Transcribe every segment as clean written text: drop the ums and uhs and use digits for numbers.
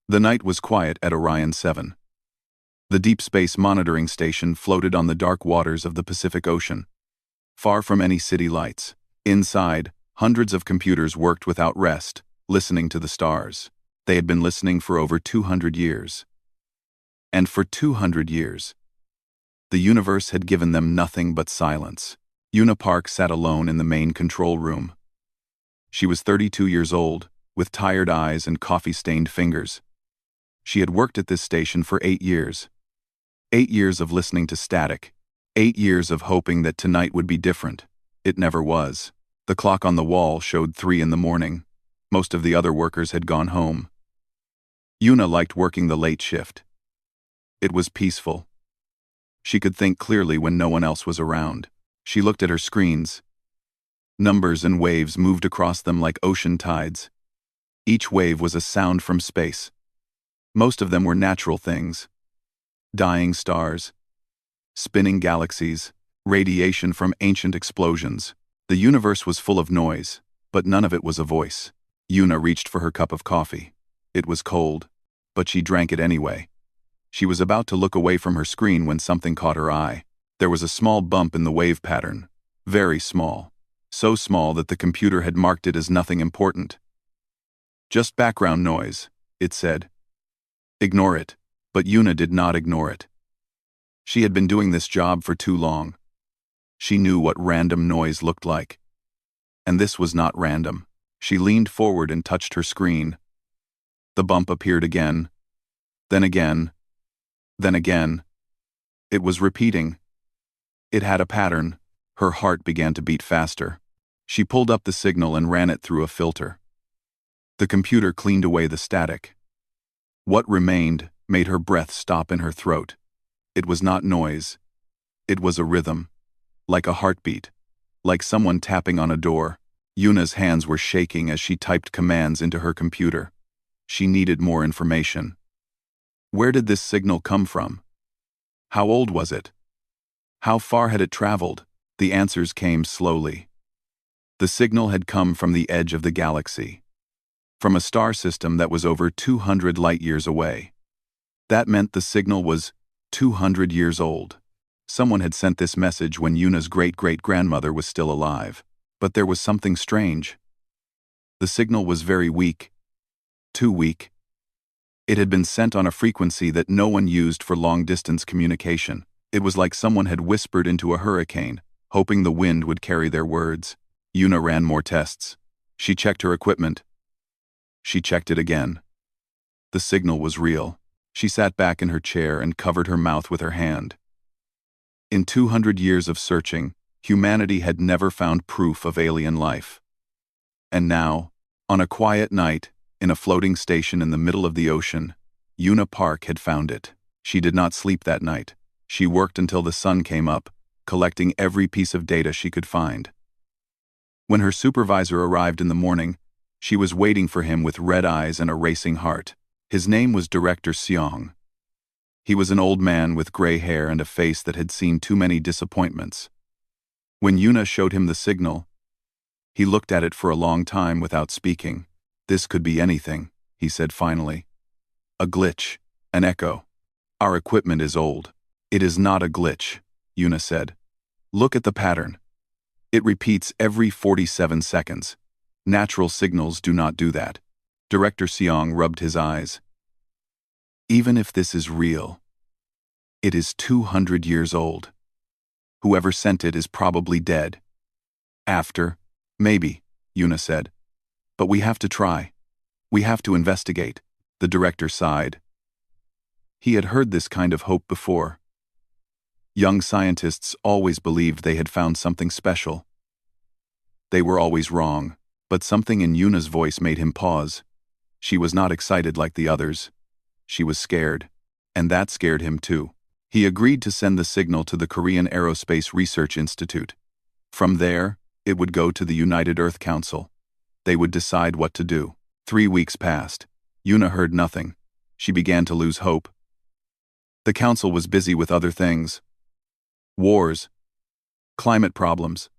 The night was quiet at Orion 7. The deep space monitoring station floated on the dark waters of the Pacific Ocean, far from any city lights. Inside, hundreds of computers worked without rest, listening to the stars. They had been listening for over 200 years. And for 200 years, the universe had given them nothing but silence. Una Park sat alone in the main control room. She was 32 years old, with tired eyes and coffee-stained fingers. She had worked at this station for 8 years. 8 years of listening to static. 8 years of hoping that tonight would be different. It never was. The clock on the wall showed 3 in the morning. Most of the other workers had gone home. Una liked working the late shift. It was peaceful. She could think clearly when no one else was around. She looked at her screens. Numbers and waves moved across them like ocean tides. Each wave was a sound from space. Most of them were natural things. Dying stars, spinning galaxies, radiation from ancient explosions. The universe was full of noise, but none of it was a voice. Una reached for her cup of coffee. It was cold, but she drank it anyway. She was about to look away from her screen when something caught her eye. There was a small bump in the wave pattern. Very small. So small that the computer had marked it as nothing important. Just background noise, it said. Ignore it. But Una did not ignore it. She had been doing this job for too long. She knew what random noise looked like. And this was not random. She leaned forward and touched her screen. The bump appeared again. Then again. Then again. It was repeating. It had a pattern. Her heart began to beat faster. She pulled up the signal and ran it through a filter. The computer cleaned away the static. What remained made her breath stop in her throat. It was not noise. It was a rhythm. Like a heartbeat. Like someone tapping on a door. Una's hands were shaking as she typed commands into her computer. She needed more information. Where did this signal come from? How old was it? How far had it traveled? The answers came slowly. The signal had come from the edge of the galaxy. From a star system that was over 200 light-years away. That meant the signal was 200 years old. Someone had sent this message when Una's great-great-grandmother was still alive. But there was something strange. The signal was very weak. Too weak. It had been sent on a frequency that no one used for long-distance communication. It was like someone had whispered into a hurricane, hoping the wind would carry their words. Una ran more tests. She checked her equipment. She checked it again. The signal was real. She sat back in her chair and covered her mouth with her hand. In 200 years of searching, humanity had never found proof of alien life. And now, on a quiet night, in a floating station in the middle of the ocean, Una Park had found it. She did not sleep that night. She worked until the sun came up, collecting every piece of data she could find. When her supervisor arrived in the morning, she was waiting for him with red eyes and a racing heart. His name was Director Seong. He was an old man with gray hair and a face that had seen too many disappointments. When Una showed him the signal, he looked at it for a long time without speaking. This could be anything, he said finally. A glitch, an echo. Our equipment is old. It is not a glitch, Una said. Look at the pattern. It repeats every 47 seconds. Natural signals do not do that. Director Seong rubbed his eyes. Even if this is real, it is 200 years old. Whoever sent it is probably dead. After, maybe, Una said. But we have to try. We have to investigate. The director sighed. He had heard this kind of hope before. Young scientists always believed they had found something special. They were always wrong, but something in Una's voice made him pause. She was not excited like the others. She was scared, and that scared him too. He agreed to send the signal to the Korean Aerospace Research Institute. From there, it would go to the United Earth Council. They would decide what to do. 3 weeks passed. Una heard nothing. She began to lose hope. The council was busy with other things. Wars. Climate problems.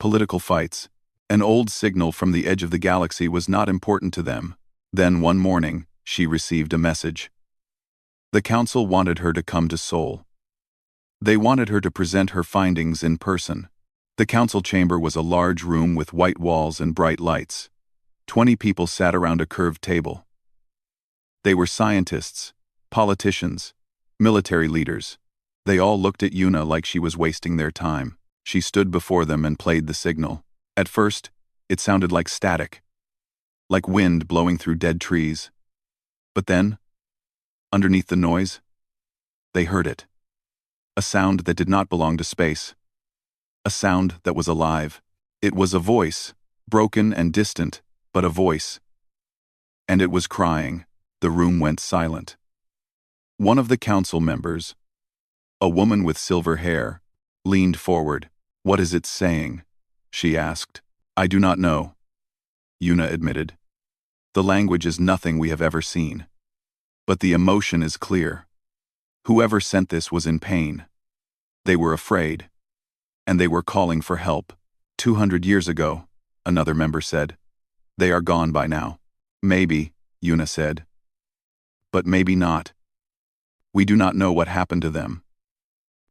Political fights. An old signal from the edge of the galaxy was not important to them. Then one morning, she received a message. The council wanted her to come to Seoul. They wanted her to present her findings in person. The council chamber was a large room with white walls and bright lights. 20 people sat around a curved table. They were scientists, politicians, military leaders. They all looked at Yuna like she was wasting their time. She stood before them and played the signal. At first, it sounded like static, like wind blowing through dead trees. But then, underneath the noise, they heard it. A sound that did not belong to space. A sound that was alive. It was a voice, broken and distant, but a voice. And it was crying. The room went silent. One of the council members, a woman with silver hair, leaned forward. "What is it saying?" she asked. "I do not know," Yuna admitted. "The language is nothing we have ever seen. But the emotion is clear. Whoever sent this was in pain. They were afraid. And they were calling for help. 200 years ago," another member said. "They are gone by now." "Maybe," Yuna said. "But maybe not. We do not know what happened to them.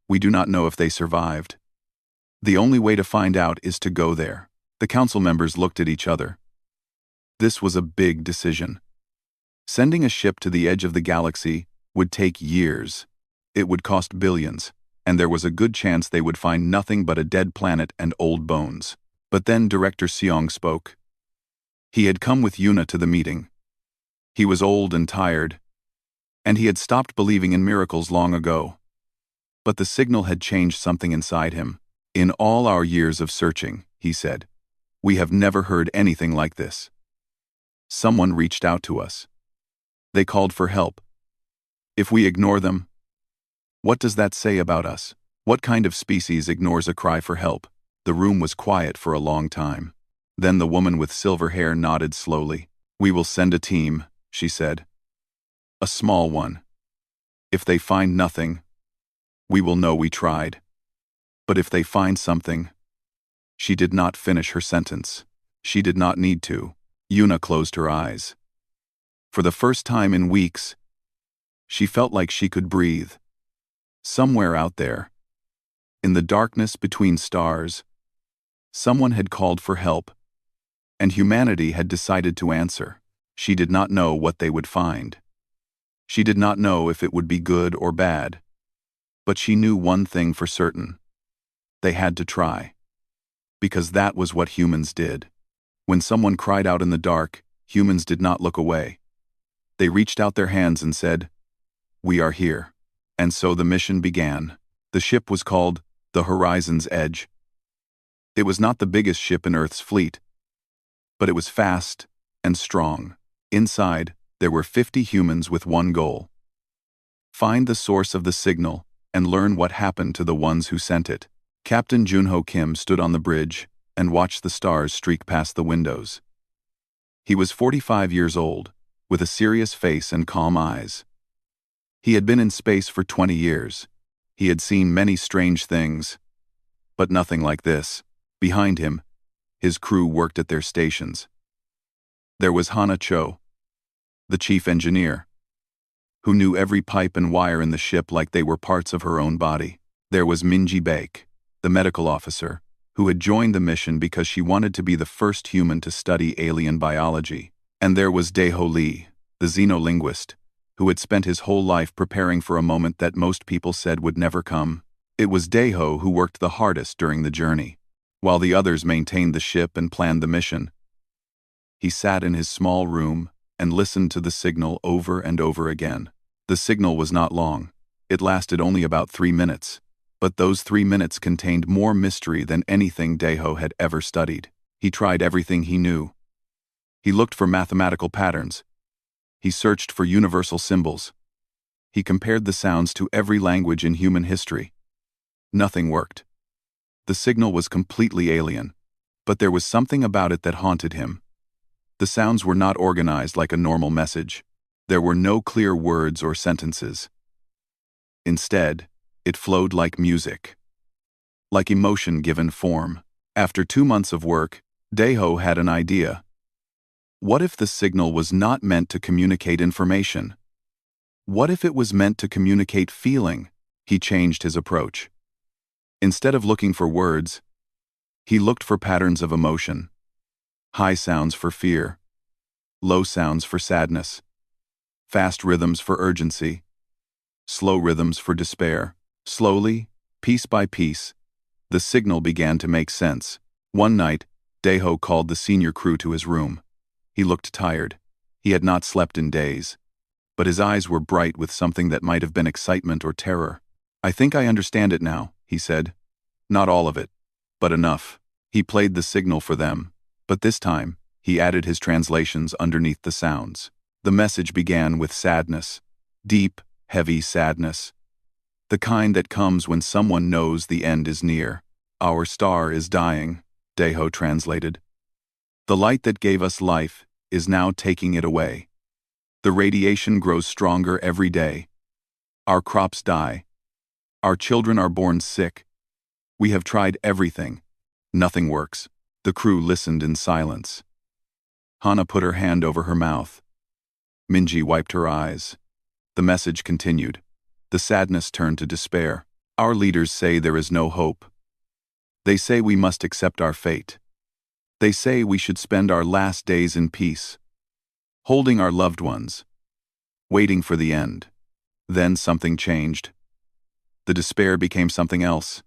We do not know if they survived. The only way to find out is to go there." The council members looked at each other. This was a big decision. Sending a ship to the edge of the galaxy would take years. It would cost billions, and there was a good chance they would find nothing but a dead planet and old bones. But then Director Seong spoke. He had come with Yuna to the meeting. He was old and tired, and he had stopped believing in miracles long ago. But the signal had changed something inside him. "In all our years of searching," he said, "we have never heard anything like this. Someone reached out to us. They called for help. If we ignore them, what does that say about us? What kind of species ignores a cry for help?" The room was quiet for a long time. Then the woman with silver hair nodded slowly. "We will send a team," she said. "A small one. If they find nothing, we will know we tried. But if they find something..." She did not finish her sentence. She did not need to. Yuna closed her eyes. For the first time in weeks, she felt like she could breathe. Somewhere out there, in the darkness between stars, someone had called for help, and humanity had decided to answer. She did not know what they would find. She did not know if it would be good or bad. But she knew one thing for certain. They had to try. Because that was what humans did. When someone cried out in the dark, humans did not look away. They reached out their hands and said, "We are here." And so the mission began. The ship was called the Horizon's Edge. It was not the biggest ship in Earth's fleet, but it was fast and strong. Inside, there were 50 humans with one goal. Find the source of the signal and learn what happened to the ones who sent it. Captain Junho Kim stood on the bridge and watched the stars streak past the windows. He was 45 years old, with a serious face and calm eyes. He had been in space for 20 years. He had seen many strange things, but nothing like this. Behind him, his crew worked at their stations. There was Hana Cho, the chief engineer, who knew every pipe and wire in the ship like they were parts of her own body. There was Minji Baek, the medical officer, who had joined the mission because she wanted to be the first human to study alien biology. And there was Daeho Lee, the xenolinguist, who had spent his whole life preparing for a moment that most people said would never come. It was Daeho who worked the hardest during the journey, while the others maintained the ship and planned the mission. He sat in his small room and listened to the signal over and over again. The signal was not long. It lasted only about 3 minutes. But those 3 minutes contained more mystery than anything Daeho had ever studied. He tried everything he knew. He looked for mathematical patterns. He searched for universal symbols. He compared the sounds to every language in human history. Nothing worked. The signal was completely alien, but there was something about it that haunted him. The sounds were not organized like a normal message. There were no clear words or sentences. Instead, it flowed like music, like emotion given form. After 2 months of work, Daeho had an idea. What if the signal was not meant to communicate information? What if it was meant to communicate feeling? He changed his approach. Instead of looking for words, he looked for patterns of emotion. High sounds for fear, low sounds for sadness, fast rhythms for urgency, slow rhythms for despair. Slowly, piece by piece, the signal began to make sense. One night, Daeho called the senior crew to his room. He looked tired. He had not slept in days. But his eyes were bright with something that might have been excitement or terror. "I think I understand it now," he said. "Not all of it, but enough." He played the signal for them, but this time, he added his translations underneath the sounds. The message began with sadness. Deep, heavy sadness. The kind that comes when someone knows the end is near. "Our star is dying," Daeho translated. "The light that gave us life is now taking it away. The radiation grows stronger every day. Our crops die. Our children are born sick. We have tried everything. Nothing works." The crew listened in silence. Hana put her hand over her mouth. Minji wiped her eyes. The message continued. The sadness turned to despair. "Our leaders say there is no hope. They say we must accept our fate. They say we should spend our last days in peace, holding our loved ones, waiting for the end." Then something changed. The despair became something else,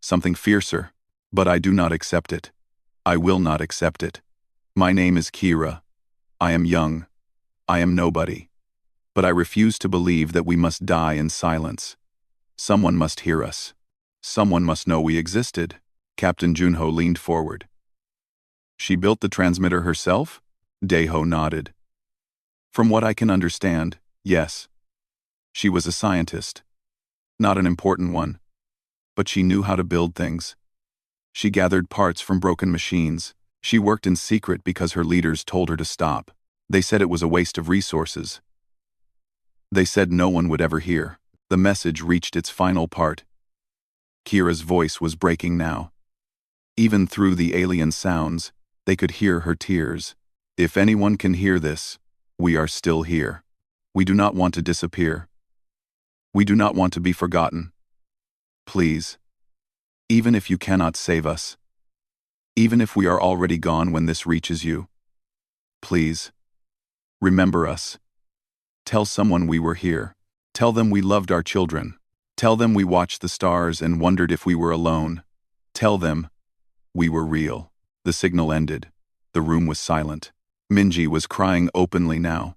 something fiercer. "But I do not accept it. I will not accept it. My name is Kira. I am young. I am nobody. But I refuse to believe that we must die in silence. Someone must hear us. Someone must know we existed." Captain Junho leaned forward. "She built the transmitter herself?" Daeho nodded. "From what I can understand, yes. She was a scientist. Not an important one. But she knew how to build things. She gathered parts from broken machines. She worked in secret because her leaders told her to stop. They said it was a waste of resources. They said no one would ever hear." The message reached its final part. Kira's voice was breaking now. Even through the alien sounds, they could hear her tears. "If anyone can hear this, we are still here. We do not want to disappear. We do not want to be forgotten. Please, even if you cannot save us, even if we are already gone when this reaches you, please, remember us. Tell someone we were here. Tell them we loved our children. Tell them we watched the stars and wondered if we were alone. Tell them we were real." The signal ended. The room was silent. Minji was crying openly now.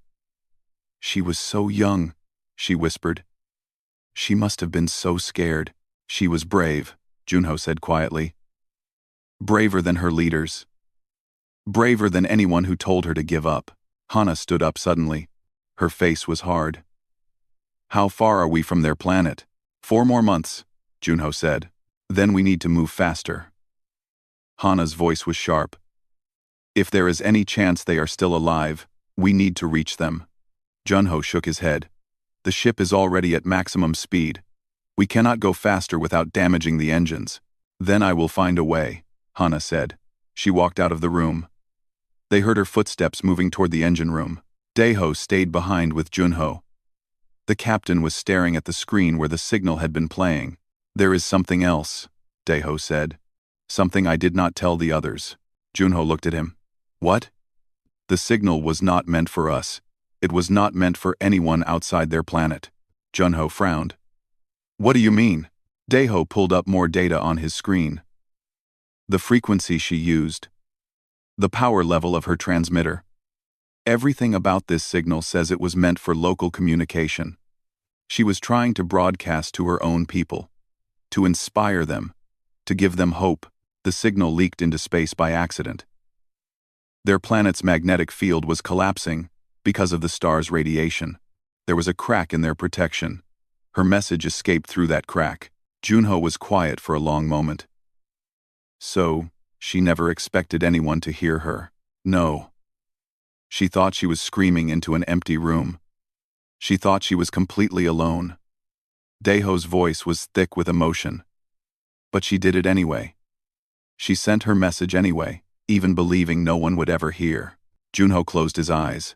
"She was so young," she whispered. "She must have been so scared." "She was brave," Junho said quietly. "Braver than her leaders. Braver than anyone who told her to give up." Hana stood up suddenly. Her face was hard. "How far are we from their planet?" 4 more months, Junho said. "Then we need to move faster." Hana's voice was sharp. "If there is any chance they are still alive, we need to reach them." Junho shook his head. "The ship is already at maximum speed. We cannot go faster without damaging the engines." "Then I will find a way," Hana said. She walked out of the room. They heard her footsteps moving toward the engine room. Daeho stayed behind with Junho. The captain was staring at the screen where the signal had been playing. "There is something else," Daeho said. "Something I did not tell the others." Junho looked at him. "What?" "The signal was not meant for us. It was not meant for anyone outside their planet." Junho frowned. "What do you mean?" Daeho pulled up more data on his screen. The frequency she used. The power level of her transmitter. Everything about this signal says it was meant for local communication. She was trying to broadcast to her own people. To inspire them. To give them hope. The signal leaked into space by accident. Their planet's magnetic field was collapsing because of the star's radiation. There was a crack in their protection. Her message escaped through that crack. Junho was quiet for a long moment. So, she never expected anyone to hear her. No. She thought she was screaming into an empty room. She thought she was completely alone. Daeho's voice was thick with emotion. But she did it anyway. She sent her message anyway, even believing no one would ever hear. Junho closed his eyes.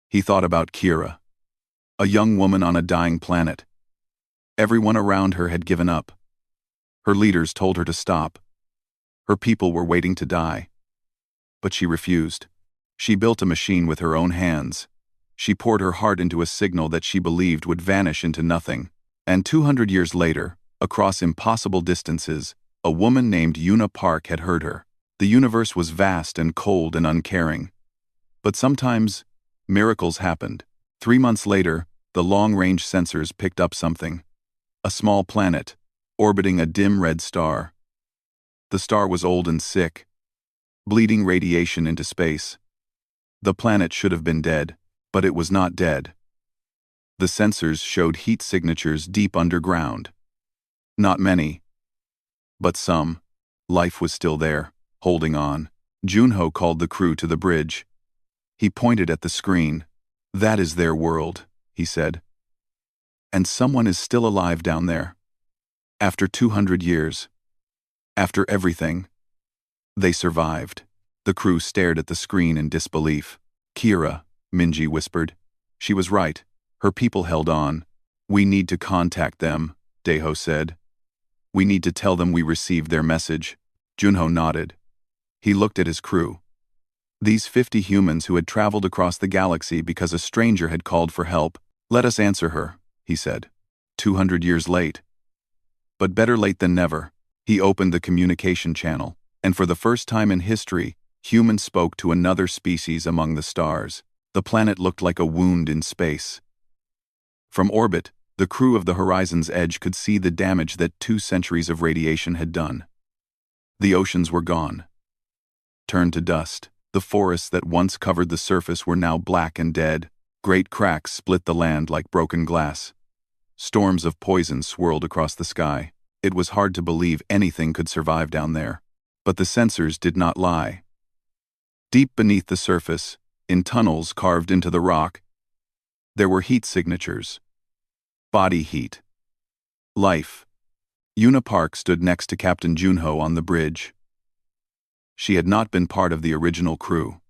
He thought about Kira, a young woman on a dying planet. Everyone around her had given up. Her leaders told her to stop. Her people were waiting to die. But she refused. She built a machine with her own hands. She poured her heart into a signal that she believed would vanish into nothing. And 200 years later, across impossible distances, a woman named Yuna Park had heard her. The universe was vast and cold and uncaring. But sometimes, miracles happened. 3 months later, the long-range sensors picked up something. A small planet, orbiting a dim red star. The star was old and sick, bleeding radiation into space. The planet should have been dead, but it was not dead. The sensors showed heat signatures deep underground. Not many, but some. Life was still there, holding on. Junho called the crew to the bridge. He pointed at the screen. "That is their world," he said. "And someone is still alive down there. After 200 years. After everything. They survived." The crew stared at the screen in disbelief. "Kira," Minji whispered. "She was right. Her people held on." "We need to contact them," Daeho said. "We need to tell them we received their message." Junho nodded. He looked at his crew. These 50 humans who had traveled across the galaxy because a stranger had called for help. "Let us answer her," he said. 200 years late. But better late than never. He opened the communication channel, and for the first time in history, humans spoke to another species among the stars. The planet looked like a wound in space. From orbit, the crew of the Horizon's Edge could see the damage that 2 centuries of radiation had done. The oceans were gone, turned to dust. The forests that once covered the surface were now black and dead. Great cracks split the land like broken glass. Storms of poison swirled across the sky. It was hard to believe anything could survive down there. But the sensors did not lie. Deep beneath the surface, in tunnels carved into the rock, there were heat signatures. Body heat. Life. Yuna Park stood next to Captain Junho on the bridge. She had not been part of the original crew.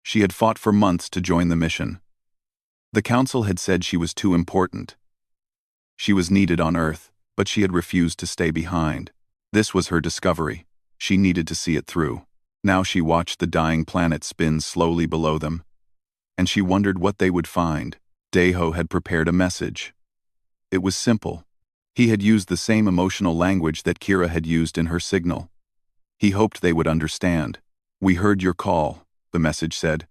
She had fought for months to join the mission. The Council had said she was too important. She was needed on Earth, but she had refused to stay behind. This was her discovery. She needed to see it through. Now she watched the dying planet spin slowly below them, and she wondered what they would find. Daeho had prepared a message. It was simple. He had used the same emotional language that Kira had used in her signal. He hoped they would understand. "We heard your call," the message said.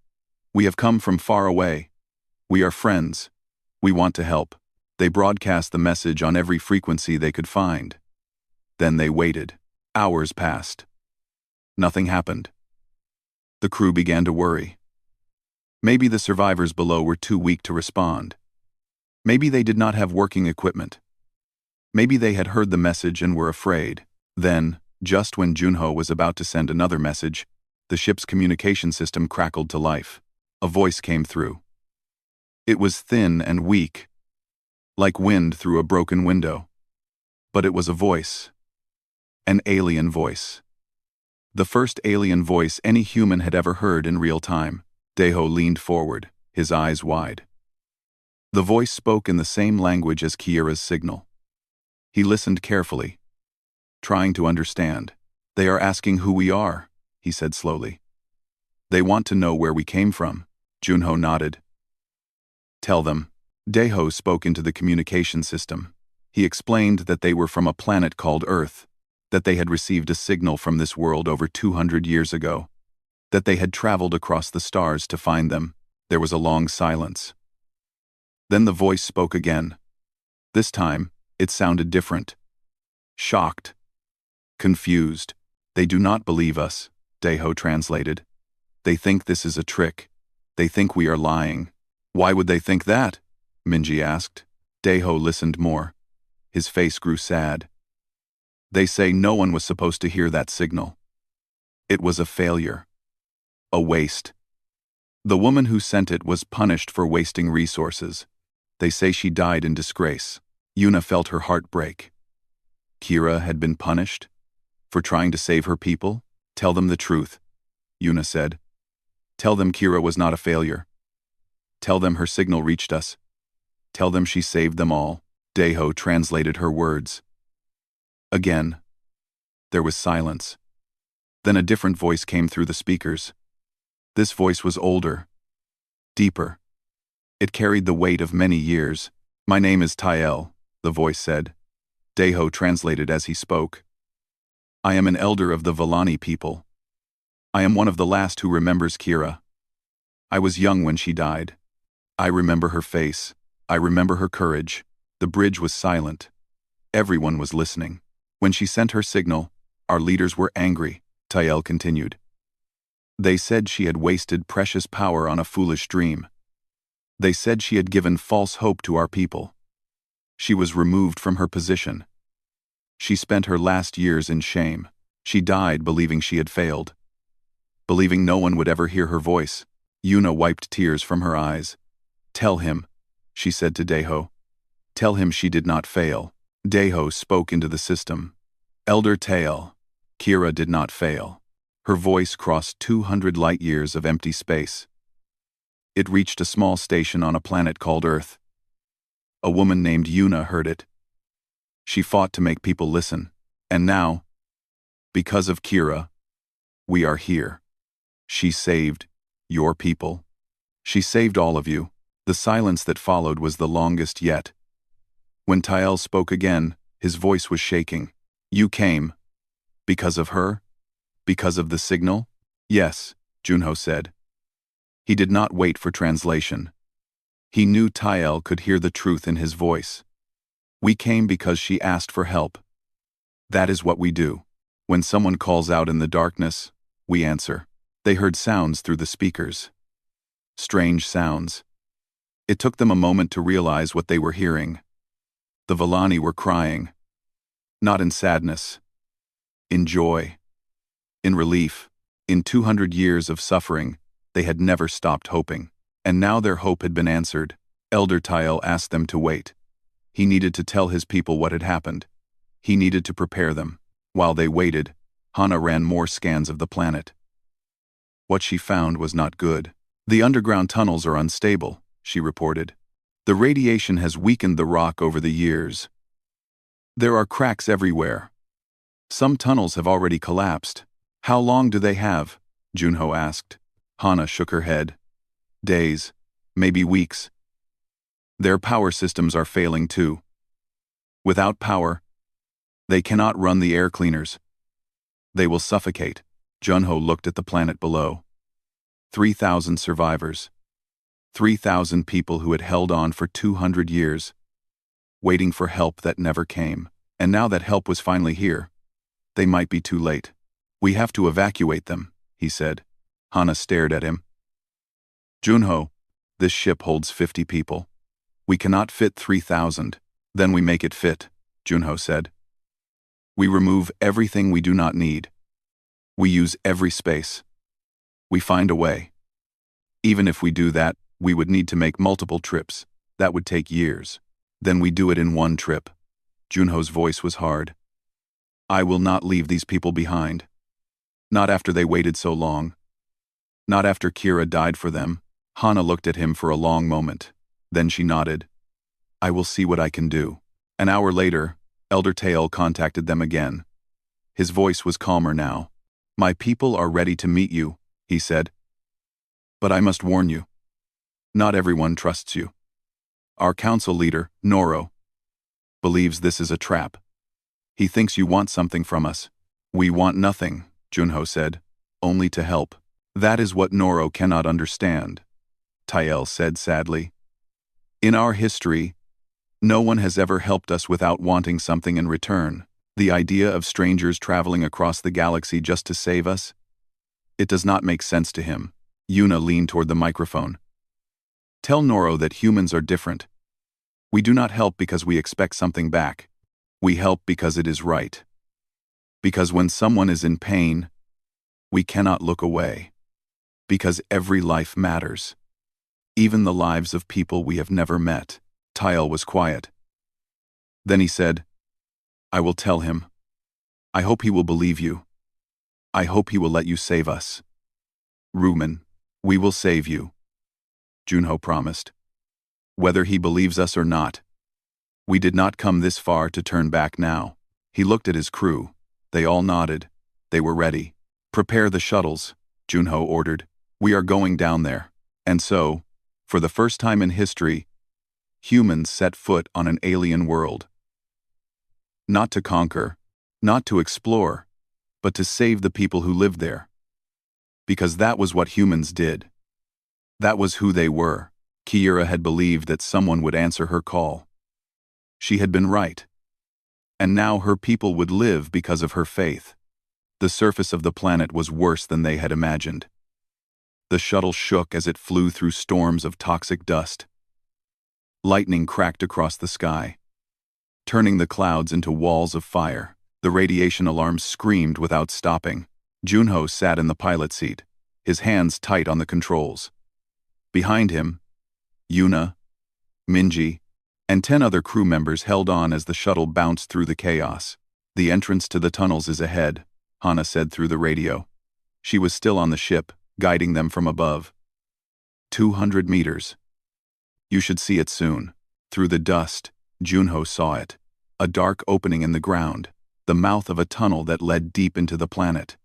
"We have come from far away. We are friends. We want to help." They broadcast the message on every frequency they could find. Then they waited. Hours passed. Nothing happened. The crew began to worry. Maybe the survivors below were too weak to respond. Maybe they did not have working equipment. Maybe they had heard the message and were afraid. Then, just when Junho was about to send another message, the ship's communication system crackled to life. A voice came through. It was thin and weak, like wind through a broken window. But it was a voice. An alien voice. The first alien voice any human had ever heard in real time. Daeho leaned forward, his eyes wide. The voice spoke in the same language as Kira's signal. He listened carefully, trying to understand. "They are asking who we are," he said slowly. "They want to know where we came from." Junho nodded. "Tell them." Daeho spoke into the communication system. He explained that they were from a planet called Earth, that they had received a signal from this world over 200 years ago, that they had traveled across the stars to find them. There was a long silence. Then the voice spoke again. This time, it sounded different. Shocked. Confused. "They do not believe us," Daeho translated. "They think this is a trick. They think we are lying." "Why would they think that?" Minji asked. Daeho listened more. His face grew sad. "They say no one was supposed to hear that signal. It was a failure. A waste. The woman who sent it was punished for wasting resources. They say she died in disgrace." Yuna felt her heart break. Kira had been punished? For trying to save her people? "Tell them the truth," Yuna said. Tell them Kira was not a failure. Tell them her signal reached us. Tell them she saved them all. Daeho translated her words. Again, there was silence. Then a different voice came through the speakers. This voice was older, deeper. It carried the weight of many years. My name is Tyel, the voice said. Daeho translated as he spoke. I am an elder of the Vellani people. I am one of the last who remembers Kira. I was young when she died. I remember her face. I remember her courage. The bridge was silent. Everyone was listening. When she sent her signal, our leaders were angry, Tyel continued. They said she had wasted precious power on a foolish dream. They said she had given false hope to our people. She was removed from her position. She spent her last years in shame. She died believing she had failed. Believing no one would ever hear her voice. Yuna wiped tears from her eyes. Tell him, she said to Daeho. Tell him she did not fail. Daeho spoke into the system. Elder Tael, Kira did not fail. Her voice crossed 200 light-years of empty space. It reached a small station on a planet called Earth. A woman named Yuna heard it. She fought to make people listen, and now, because of Kira, we are here. She saved your people. She saved all of you. The silence that followed was the longest yet. When Tyel spoke again, his voice was shaking. You came. Because of her? Because of the signal? Yes, Junho said. He did not wait for translation. He knew Tyel could hear the truth in his voice. We came because she asked for help. That is what we do. When someone calls out in the darkness, we answer. They heard sounds through the speakers. Strange sounds. It took them a moment to realize what they were hearing. The Vellani were crying. Not in sadness. In joy. In relief. In 200 years of suffering, they had never stopped hoping. And now their hope had been answered. Elder Tyel asked them to wait. He needed to tell his people what had happened. He needed to prepare them. While they waited, Hana ran more scans of the planet. What she found was not good. The underground tunnels are unstable, she reported. The radiation has weakened the rock over the years. There are cracks everywhere. Some tunnels have already collapsed. How long do they have? Junho asked. Hana shook her head. Days, maybe weeks. Their power systems are failing too. Without power, they cannot run the air cleaners. They will suffocate. Junho looked at the planet below. 3,000 survivors. 3,000 people who had held on for 200 years, waiting for help that never came. And now that help was finally here, they might be too late. We have to evacuate them, he said. Hana stared at him. Junho, this ship holds 50 people. We cannot fit 3,000. Then we make it fit, Junho said. We remove everything we do not need. We use every space. We find a way. Even if we do that, we would need to make multiple trips. That would take years. Then we do it in one trip. Junho's voice was hard. I will not leave these people behind. Not after they waited so long. Not after Kira died for them. Hana looked at him for a long moment. Then she nodded. I will see what I can do. An hour later, Elder Tael contacted them again. His voice was calmer now. My people are ready to meet you, he said. But I must warn you. Not everyone trusts you. Our council leader, Noro, believes this is a trap. He thinks you want something from us. We want nothing, Junho said, only to help. That is what Noro cannot understand, Tyel said sadly. In our history, no one has ever helped us without wanting something in return. The idea of strangers traveling across the galaxy just to save us? It does not make sense to him. Yuna leaned toward the microphone. Tell Noro that humans are different. We do not help because we expect something back. We help because it is right. Because when someone is in pain, we cannot look away. Because every life matters. Even the lives of people we have never met. Tyel was quiet. Then he said, I will tell him. I hope he will believe you. I hope he will let you save us. Rumen, We will save you, Junho promised. Whether he believes us or not. We did not come this far to turn back now. He looked at his crew. They all nodded. They were ready. Prepare the shuttles, Junho ordered. We are going down there. And so, for the first time in history, humans set foot on an alien world. Not to conquer, not to explore, but to save the people who lived there. Because that was what humans did. That was who they were. Kira had believed that someone would answer her call. She had been right. And now her people would live because of her faith. The surface of the planet was worse than they had imagined. The shuttle shook as it flew through storms of toxic dust. Lightning cracked across the sky, turning the clouds into walls of fire. The radiation alarms screamed without stopping. Junho sat in the pilot seat, his hands tight on the controls. Behind him, Yuna, Minji, and 10 other crew members held on as the shuttle bounced through the chaos. The entrance to the tunnels is ahead, Hana said through the radio. She was still on the ship, guiding them from above. 200 meters. You should see it soon. Through the dust, Junho saw it. A dark opening in the ground, the mouth of a tunnel that led deep into the planet.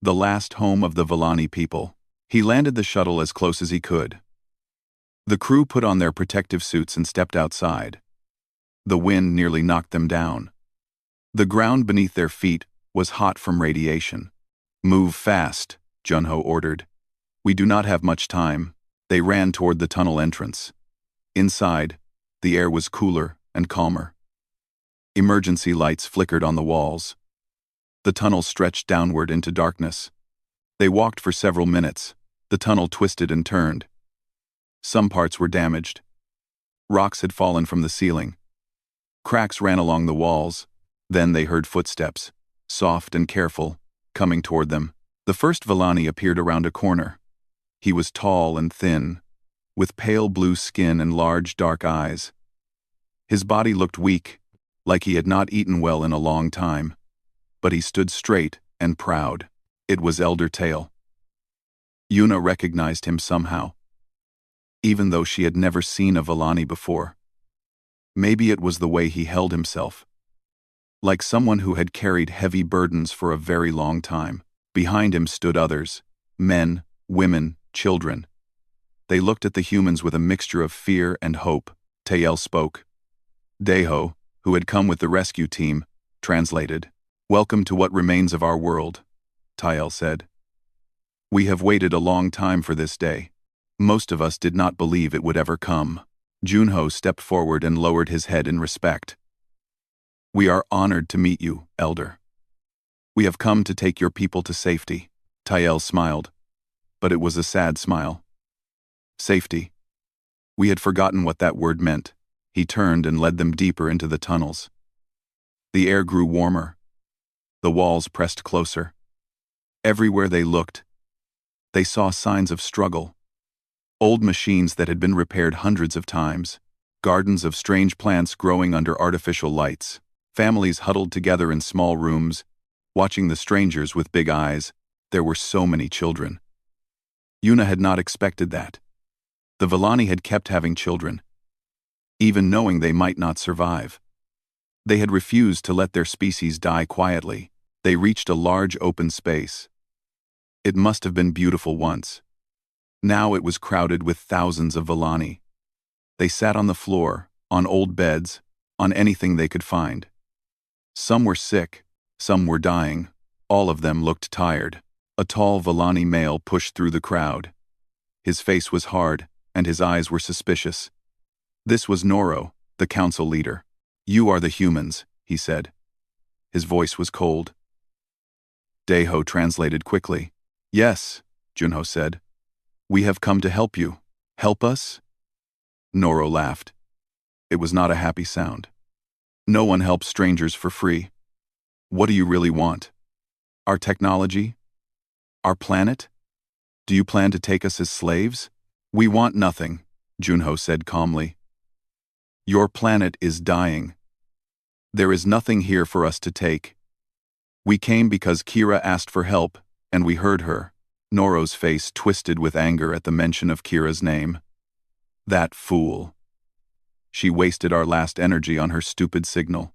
The last home of the Villani people. He landed the shuttle as close as he could. The crew put on their protective suits and stepped outside. The wind nearly knocked them down. The ground beneath their feet was hot from radiation. Move fast, Junho ordered. We do not have much time. They ran toward the tunnel entrance. Inside, the air was cooler and calmer. Emergency lights flickered on the walls. The tunnel stretched downward into darkness. They walked for several minutes. The tunnel twisted and turned. Some parts were damaged. Rocks had fallen from the ceiling. Cracks ran along the walls. Then they heard footsteps, soft and careful, coming toward them. The first Villani appeared around a corner. He was tall and thin, with pale blue skin and large dark eyes. His body looked weak, like he had not eaten well in a long time. But he stood straight and proud. It was Elder Tail. Yuna recognized him somehow, even though she had never seen a Villani before. Maybe it was the way he held himself, like someone who had carried heavy burdens for a very long time. Behind him stood others, men, women, children. They looked at the humans with a mixture of fear and hope. Tael spoke. Deho, who had come with the rescue team, translated. Welcome to what remains of our world, Tael said. We have waited a long time for this day. Most of us did not believe it would ever come. Junho stepped forward and lowered his head in respect. We are honored to meet you, Elder. We have come to take your people to safety. Tael smiled, but it was a sad smile. Safety. We had forgotten what that word meant. He turned and led them deeper into the tunnels. The air grew warmer. The walls pressed closer. Everywhere they looked, they saw signs of struggle. Old machines that had been repaired hundreds of times. Gardens of strange plants growing under artificial lights. Families huddled together in small rooms, watching the strangers with big eyes. There were so many children. Yuna had not expected that. The Villani had kept having children, even knowing they might not survive. They had refused to let their species die quietly. They reached a large open space. It must have been beautiful once. Now it was crowded with thousands of Villani. They sat on the floor, on old beds, on anything they could find. Some were sick, some were dying. All of them looked tired. A tall Villani male pushed through the crowd. His face was hard, and his eyes were suspicious. This was Noro, the council leader. You are the humans, he said. His voice was cold. Deho translated quickly. Yes, Junho said. We have come to help you. Help us? Noro laughed. It was not a happy sound. No one helps strangers for free. What do you really want? Our technology? Our planet? Do you plan to take us as slaves? We want nothing, Junho said calmly. Your planet is dying. There is nothing here for us to take. We came because Kira asked for help, and we heard her. Noro's face twisted with anger at the mention of Kira's name. That fool. She wasted our last energy on her stupid signal.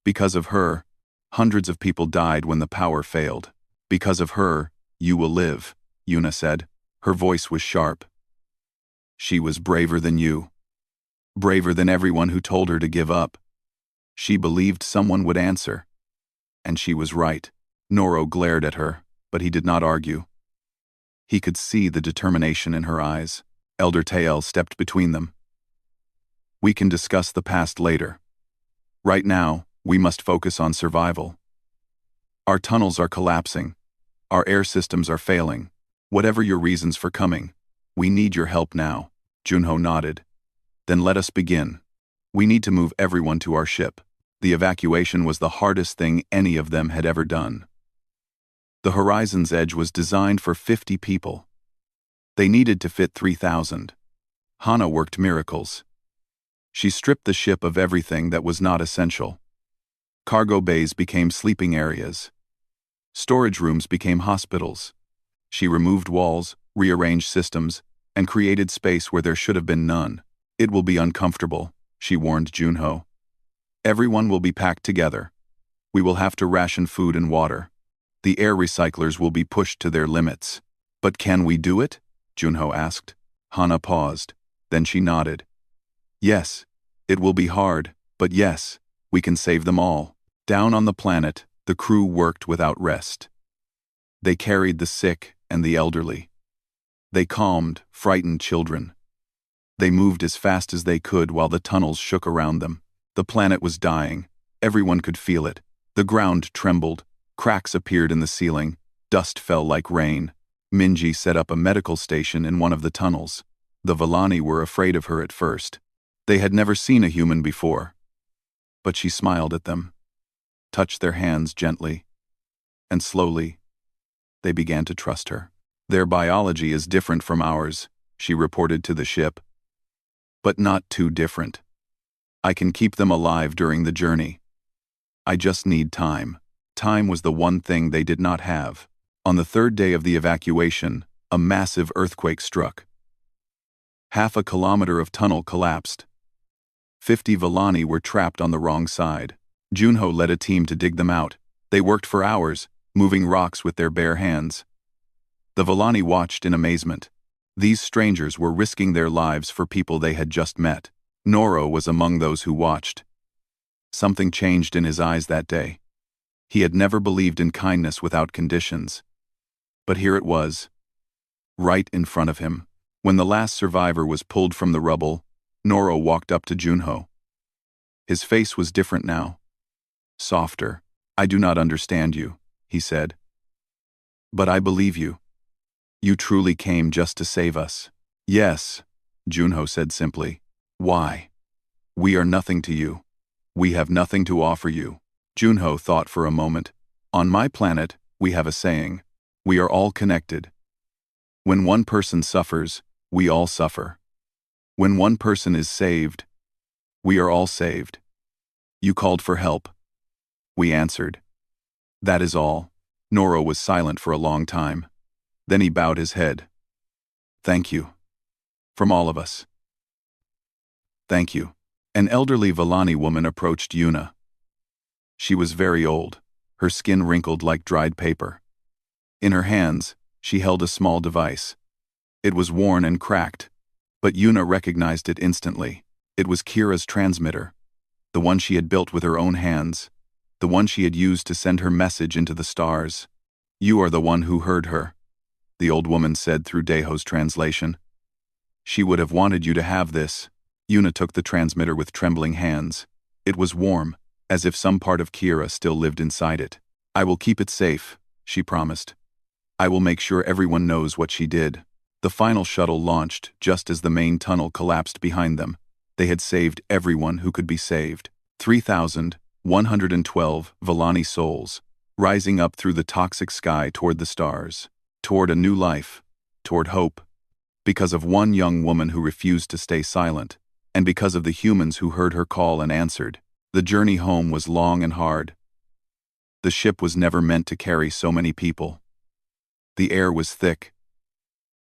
Because of her, hundreds of people died when the power failed. Because of her, you will live, Yuna said. Her voice was sharp. She was braver than you. Braver than everyone who told her to give up. She believed someone would answer. And she was right. Noro glared at her, but he did not argue. He could see the determination in her eyes. Elder Tael stepped between them. We can discuss the past later. Right now, we must focus on survival. Our tunnels are collapsing. Our air systems are failing. Whatever your reasons for coming, we need your help now. Junho nodded. Then let us begin. We need to move everyone to our ship. The evacuation was the hardest thing any of them had ever done. The Horizon's Edge was designed for 50 people. They needed to fit 3,000. Hana worked miracles. She stripped the ship of everything that was not essential. Cargo bays became sleeping areas. Storage rooms became hospitals. She removed walls, rearranged systems, and created space where there should have been none. It will be uncomfortable, she warned Junho. Everyone will be packed together. We will have to ration food and water. The air recyclers will be pushed to their limits. But can we do it? Junho asked. Hana paused. Then she nodded. Yes, it will be hard, but yes, we can save them all. Down on the planet, the crew worked without rest. They carried the sick and the elderly. They calmed frightened children. They moved as fast as they could while the tunnels shook around them. The planet was dying. Everyone could feel it. The ground trembled. Cracks appeared in the ceiling. Dust fell like rain. Minji set up a medical station in one of the tunnels. The Villani were afraid of her at first. They had never seen a human before. But she smiled at them, touched their hands gently, and slowly, they began to trust her. Their biology is different from ours, she reported to the ship. But not too different. I can keep them alive during the journey. I just need time. Time was the one thing they did not have. On the third day of the evacuation, a massive earthquake struck. Half a kilometer of tunnel collapsed. 50 Villani were trapped on the wrong side. Junho led a team to dig them out. They worked for hours, moving rocks with their bare hands. The Villani watched in amazement. These strangers were risking their lives for people they had just met. Noro was among those who watched. Something changed in his eyes that day. He had never believed in kindness without conditions. But here it was, right in front of him. When the last survivor was pulled from the rubble, Noro walked up to Junho. His face was different now. Softer. I do not understand you, he said. But I believe you. You truly came just to save us. Yes, Junho said simply. Why? We are nothing to you. We have nothing to offer you. Junho thought for a moment. On my planet, we have a saying. We are all connected. When one person suffers, we all suffer. When one person is saved, we are all saved. You called for help. We answered. That is all. Noro was silent for a long time. Then he bowed his head. Thank you. From all of us. Thank you. An elderly Villani woman approached Yuna. She was very old, her skin wrinkled like dried paper. In her hands, she held a small device. It was worn and cracked, but Yuna recognized it instantly. It was Kira's transmitter, the one she had built with her own hands, the one she had used to send her message into the stars. You are the one who heard her, the old woman said through Deho's translation. She would have wanted you to have this. Yuna took the transmitter with trembling hands. It was warm, as if some part of Kira still lived inside it. I will keep it safe, she promised. I will make sure everyone knows what she did. The final shuttle launched just as the main tunnel collapsed behind them. They had saved everyone who could be saved. 3,112 Villani souls, rising up through the toxic sky toward the stars, toward a new life, toward hope. Because of one young woman who refused to stay silent, and because of the humans who heard her call and answered, the journey home was long and hard. The ship was never meant to carry so many people. The air was thick.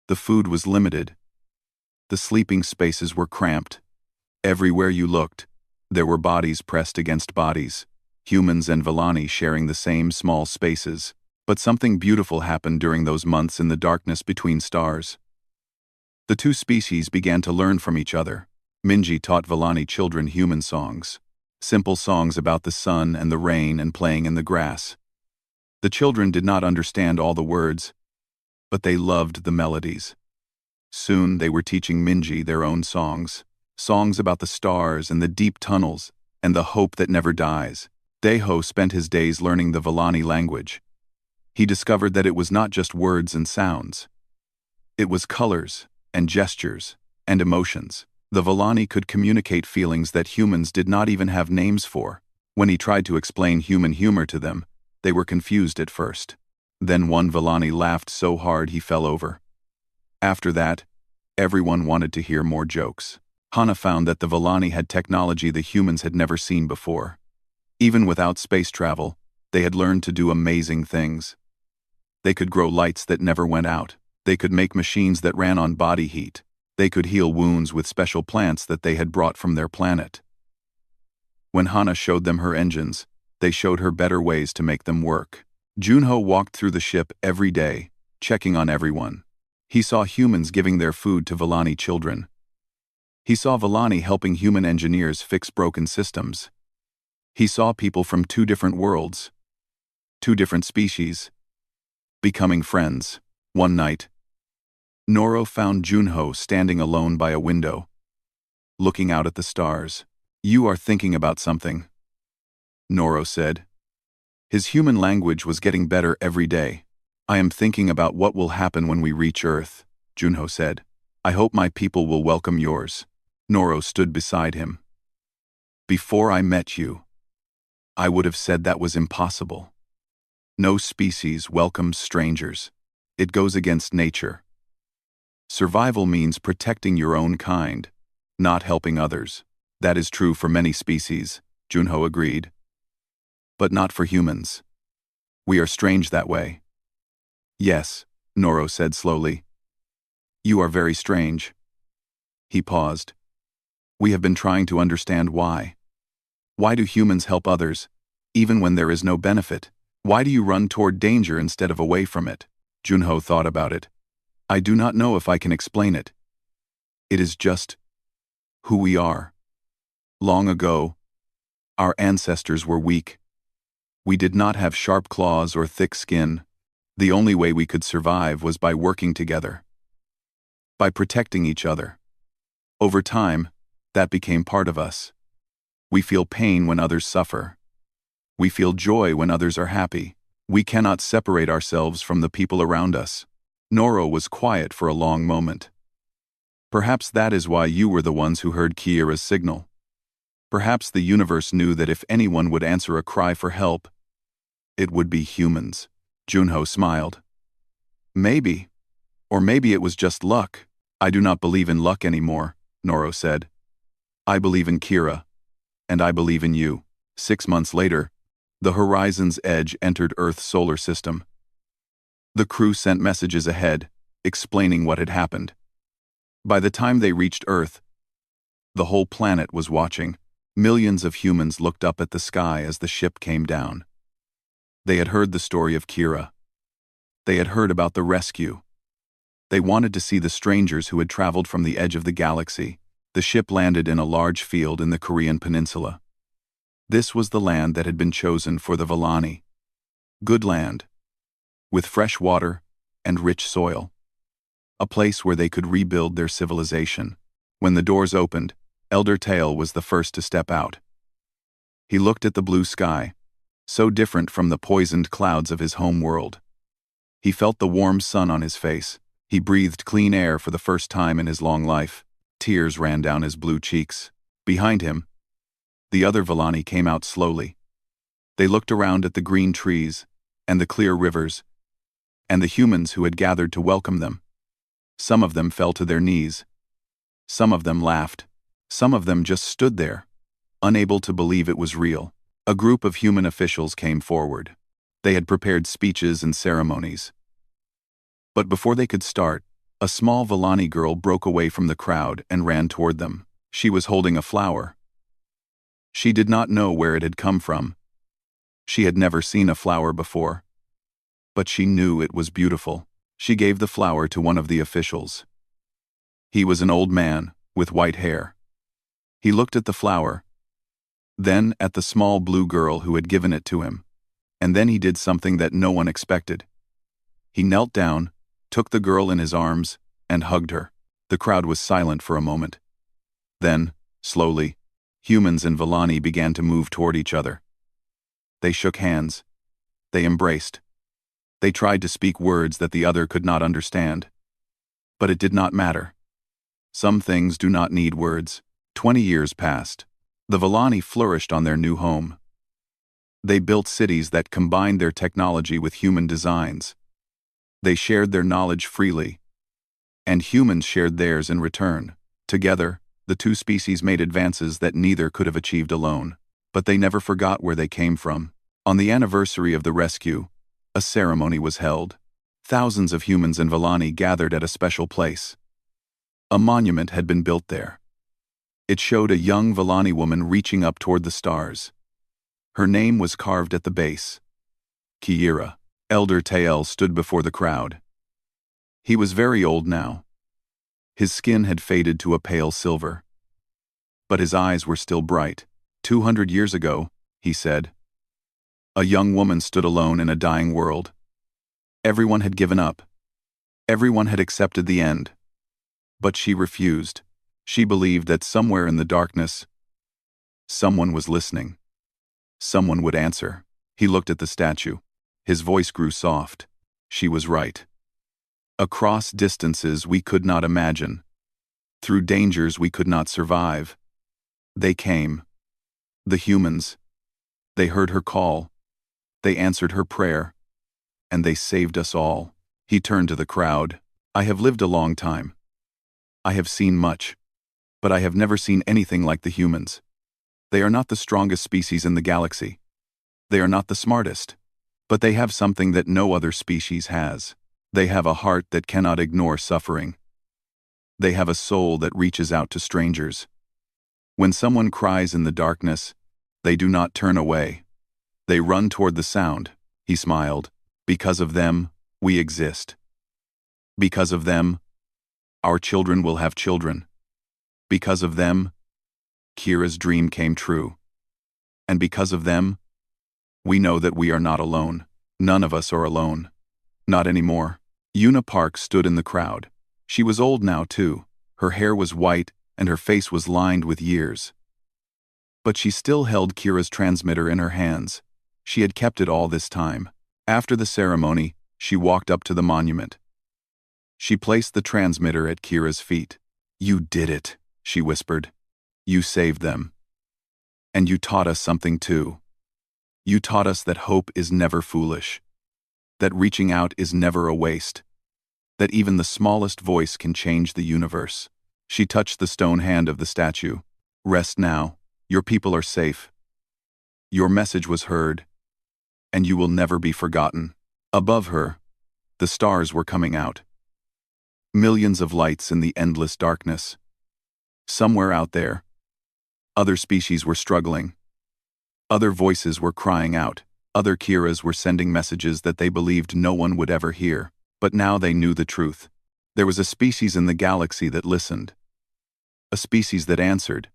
The food was limited. The sleeping spaces were cramped. Everywhere you looked, there were bodies pressed against bodies, humans and Villani sharing the same small spaces. But something beautiful happened during those months in the darkness between stars. The two species began to learn from each other. Minji taught Villani children human songs, simple songs about the sun and the rain and playing in the grass. The children did not understand all the words, but they loved the melodies. Soon they were teaching Minji their own songs, songs about the stars and the deep tunnels and the hope that never dies. Daeho spent his days learning the Villani language. He discovered that it was not just words and sounds. It was colors and gestures and emotions. The Villani could communicate feelings that humans did not even have names for. When he tried to explain human humor to them, they were confused at first. Then one Villani laughed so hard he fell over. After that, everyone wanted to hear more jokes. Hana found that the Villani had technology the humans had never seen before. Even without space travel, they had learned to do amazing things. They could grow lights that never went out. They could make machines that ran on body heat. They could heal wounds with special plants that they had brought from their planet. When Hana showed them her engines, they showed her better ways to make them work. Junho walked through the ship every day, checking on everyone. He saw humans giving their food to Villani children. He saw Villani helping human engineers fix broken systems. He saw people from two different worlds, two different species, becoming friends. One night, Noro found Junho standing alone by a window, looking out at the stars. "You are thinking about something," Noro said. His human language was getting better every day. "I am thinking about what will happen when we reach Earth," Junho said. "I hope my people will welcome yours." Noro stood beside him. "Before I met you, I would have said that was impossible. No species welcomes strangers. It goes against nature. Survival means protecting your own kind, not helping others." "That is true for many species," Junho agreed. "But not for humans. We are strange that way." "Yes," Noro said slowly. "You are very strange." He paused. "We have been trying to understand why. Why do humans help others, even when there is no benefit? Why do you run toward danger instead of away from it?" Junho thought about it. "I do not know if I can explain it. It is just who we are. Long ago, our ancestors were weak. We did not have sharp claws or thick skin. The only way we could survive was by working together, by protecting each other. Over time, that became part of us. We feel pain when others suffer. We feel joy when others are happy. We cannot separate ourselves from the people around us." Noro was quiet for a long moment. "Perhaps that is why you were the ones who heard Kiera's signal. Perhaps the universe knew that if anyone would answer a cry for help, it would be humans." Junho smiled. "Maybe. Or maybe it was just luck." "I do not believe in luck anymore," Noro said. "I believe in Kiera, and I believe in you." 6 months later, the Horizon's Edge entered Earth's solar system. The crew sent messages ahead, explaining what had happened. By the time they reached Earth, the whole planet was watching. Millions of humans looked up at the sky as the ship came down. They had heard the story of Kiera. They had heard about the rescue. They wanted to see the strangers who had traveled from the edge of the galaxy. The ship landed in a large field in the Korean peninsula. This was the land that had been chosen for the Villani. Good land, with fresh water and rich soil. A place where they could rebuild their civilization. When the doors opened, Elder Tail was the first to step out. He looked at the blue sky, so different from the poisoned clouds of his home world. He felt the warm sun on his face. He breathed clean air for the first time in his long life. Tears ran down his blue cheeks. Behind him, the other Villani came out slowly. They looked around at the green trees and the clear rivers and the humans who had gathered to welcome them. Some of them fell to their knees. Some of them laughed. Some of them just stood there, unable to believe it was real. A group of human officials came forward. They had prepared speeches and ceremonies. But before they could start, a small Villani girl broke away from the crowd and ran toward them. She was holding a flower. She did not know where it had come from. She had never seen a flower before. But she knew it was beautiful. She gave the flower to one of the officials. He was an old man, with white hair. He looked at the flower, then at the small blue girl who had given it to him, and then he did something that no one expected. He knelt down, took the girl in his arms, and hugged her. The crowd was silent for a moment. Then, slowly, humans and Villani began to move toward each other. They shook hands. They embraced. They tried to speak words that the other could not understand. But it did not matter. Some things do not need words. 20 years passed. The Villani flourished on their new home. They built cities that combined their technology with human designs. They shared their knowledge freely. And humans shared theirs in return. Together, the two species made advances that neither could have achieved alone. But they never forgot where they came from. On the anniversary of the rescue, a ceremony was held. Thousands of humans and Villani gathered at a special place. A monument had been built there. It showed a young Villani woman reaching up toward the stars. Her name was carved at the base. Kiira. Elder Tael stood before the crowd. He was very old now. His skin had faded to a pale silver. But his eyes were still bright. 200 years ago, he said, a young woman stood alone in a dying world. Everyone had given up. Everyone had accepted the end. But she refused. She believed that somewhere in the darkness, someone was listening. Someone would answer. He looked at the statue. His voice grew soft. She was right. Across distances we could not imagine. Through dangers we could not survive. They came. The humans. They heard her call. They answered her prayer. And they saved us all. He turned to the crowd. I have lived a long time. I have seen much. But I have never seen anything like the humans. They are not the strongest species in the galaxy. They are not the smartest. But they have something that no other species has. They have a heart that cannot ignore suffering. They have a soul that reaches out to strangers. When someone cries in the darkness, they do not turn away. They run toward the sound. He smiled. Because of them, we exist. Because of them, our children will have children. Because of them, Kira's dream came true. And because of them, we know that we are not alone. None of us are alone. Not anymore. Una Park stood in the crowd. She was old now, too. Her hair was white, and her face was lined with years. But she still held Kira's transmitter in her hands. She had kept it all this time. After the ceremony, she walked up to the monument. She placed the transmitter at Kira's feet. You did it, she whispered. You saved them. And you taught us something too. You taught us that hope is never foolish. That reaching out is never a waste. That even the smallest voice can change the universe. She touched the stone hand of the statue. Rest now. Your people are safe. Your message was heard. And you will never be forgotten. Above her, the stars were coming out. Millions of lights in the endless darkness. Somewhere out there, other species were struggling. Other voices were crying out. Other Kiras were sending messages that they believed no one would ever hear. But now they knew the truth. There was a species in the galaxy that listened. A species that answered.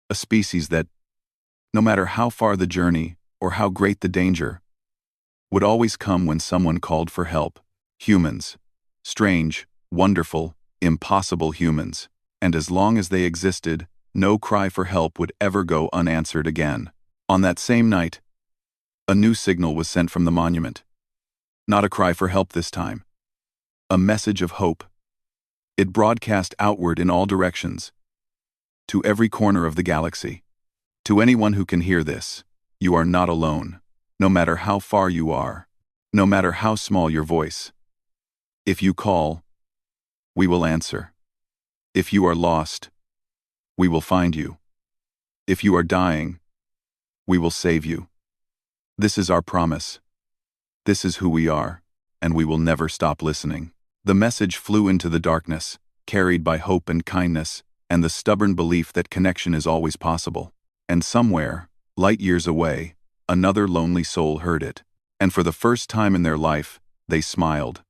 A species that, no matter how far the journey or how great the danger, would always come when someone called for help. Humans. Strange, wonderful, impossible humans. And as long as they existed, no cry for help would ever go unanswered again. On that same night, a new signal was sent from the monument. Not a cry for help this time. A message of hope. It broadcast outward in all directions. To every corner of the galaxy. To anyone who can hear this, you are not alone. No matter how far you are. No matter how small your voice. If you call, we will answer. If you are lost, we will find you. If you are dying, we will save you. This is our promise. This is who we are, and we will never stop listening. The message flew into the darkness, carried by hope and kindness, and the stubborn belief that connection is always possible. And somewhere, light years away, another lonely soul heard it. And for the first time in their life, they smiled.